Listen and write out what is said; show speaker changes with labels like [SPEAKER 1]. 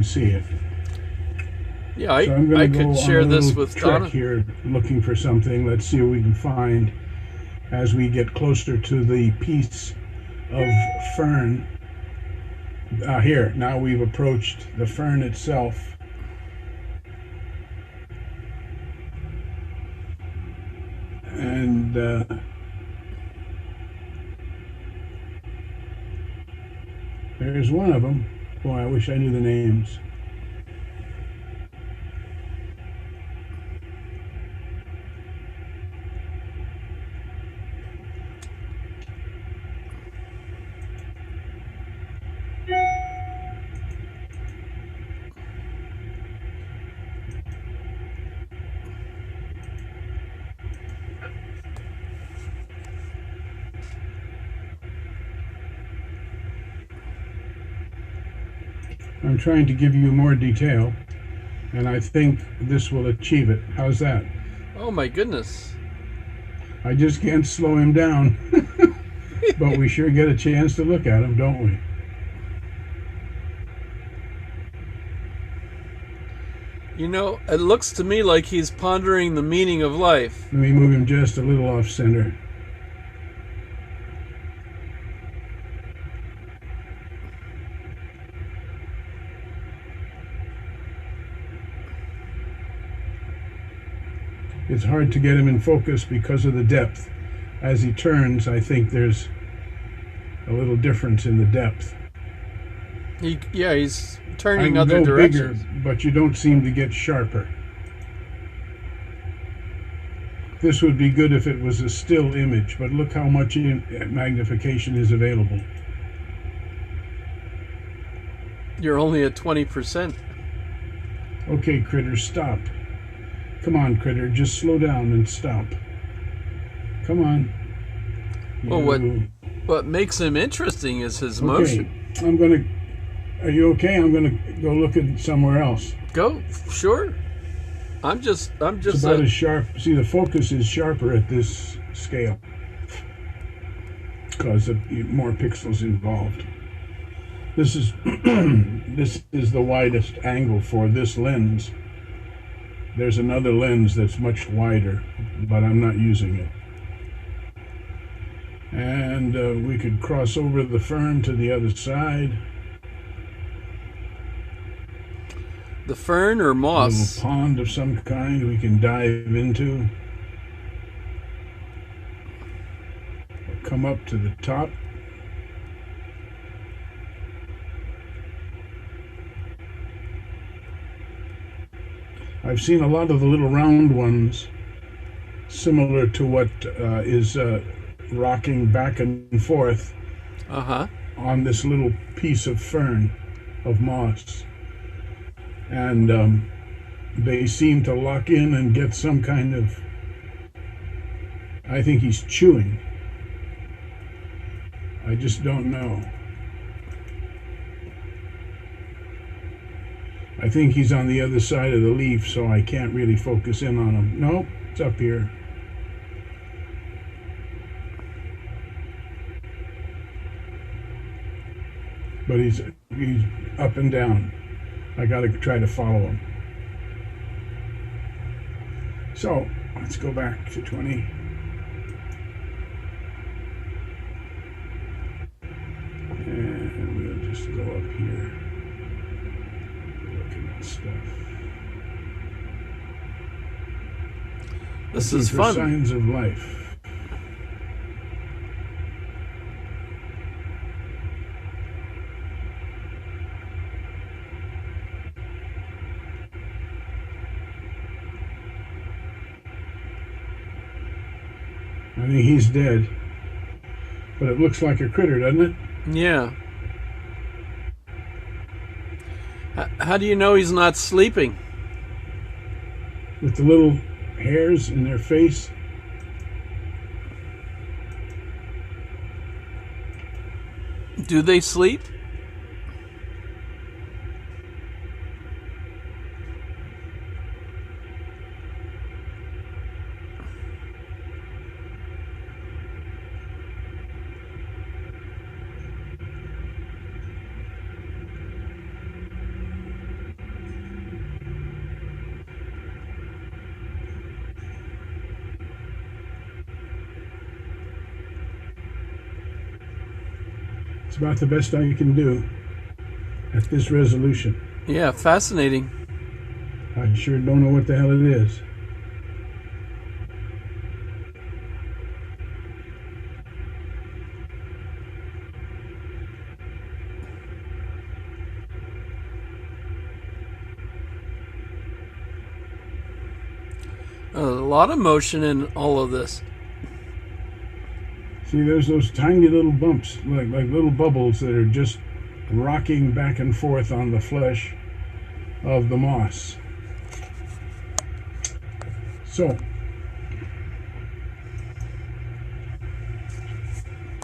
[SPEAKER 1] can see it.
[SPEAKER 2] Yeah,
[SPEAKER 1] So I'm
[SPEAKER 2] I
[SPEAKER 1] going to go
[SPEAKER 2] could
[SPEAKER 1] on
[SPEAKER 2] share
[SPEAKER 1] a
[SPEAKER 2] this
[SPEAKER 1] little
[SPEAKER 2] with
[SPEAKER 1] trek
[SPEAKER 2] Donna.
[SPEAKER 1] here, looking for something. Let's see what we can find as we get closer to the piece of fern. Here, now we've approached the fern itself. And there's one of them. Boy, I wish I knew the names. I'm trying to give you more detail, and I think this will achieve it. How's that?
[SPEAKER 2] Oh my goodness.
[SPEAKER 1] I just can't slow him down. But we sure get a chance to look at him, don't we?
[SPEAKER 2] You know, it looks to me like he's pondering the meaning of life.
[SPEAKER 1] Let me move him just a little off center. It's hard to get him in focus because of the depth. As he turns, I think there's a little difference in the depth.
[SPEAKER 2] He's
[SPEAKER 1] I
[SPEAKER 2] turning
[SPEAKER 1] can
[SPEAKER 2] other
[SPEAKER 1] go
[SPEAKER 2] directions.
[SPEAKER 1] bigger, but you don't seem to get sharper. This would be good if it was a still image, but look how much magnification is available.
[SPEAKER 2] You're only at 20%.
[SPEAKER 1] Okay, critter, stop. Come on, critter, just slow down and stop. Come on.
[SPEAKER 2] Well, what makes him interesting is his motion.
[SPEAKER 1] Okay, are you okay? I'm gonna go look at somewhere else.
[SPEAKER 2] Go, sure. I'm just
[SPEAKER 1] It's about as sharp. See, the focus is sharper at this scale because of more pixels involved. This is this is the widest angle for this lens. There's another lens that's much wider, but I'm not using it. And we could cross over the fern to the other side.
[SPEAKER 2] The fern or
[SPEAKER 1] A
[SPEAKER 2] moss?
[SPEAKER 1] little pond of some kind we can dive into. We'll come up to the top. I've seen a lot of the little round ones, similar to what is rocking back and forth on this little piece of fern, of moss. And they seem to lock in and get some kind of, I think he's chewing. I just don't know. I think he's on the other side of the leaf, so I can't really focus in on him. Nope, it's up here. But he's up and down. I gotta try to follow him. So, let's go back to 20. And we'll just go up here. Looking at stuff.
[SPEAKER 2] This is fun.
[SPEAKER 1] Signs of life. I think he's dead. But it looks like a critter, doesn't it?
[SPEAKER 2] Yeah. How do you know he's not sleeping?
[SPEAKER 1] With the little hairs in their face.
[SPEAKER 2] Do they sleep?
[SPEAKER 1] It's about the best I can do at this resolution.
[SPEAKER 2] Yeah, fascinating.
[SPEAKER 1] I sure don't know what the hell it is.
[SPEAKER 2] A lot of motion in all of this.
[SPEAKER 1] See, there's those tiny little bumps, like little bubbles that are just rocking back and forth on the flesh of the moss. So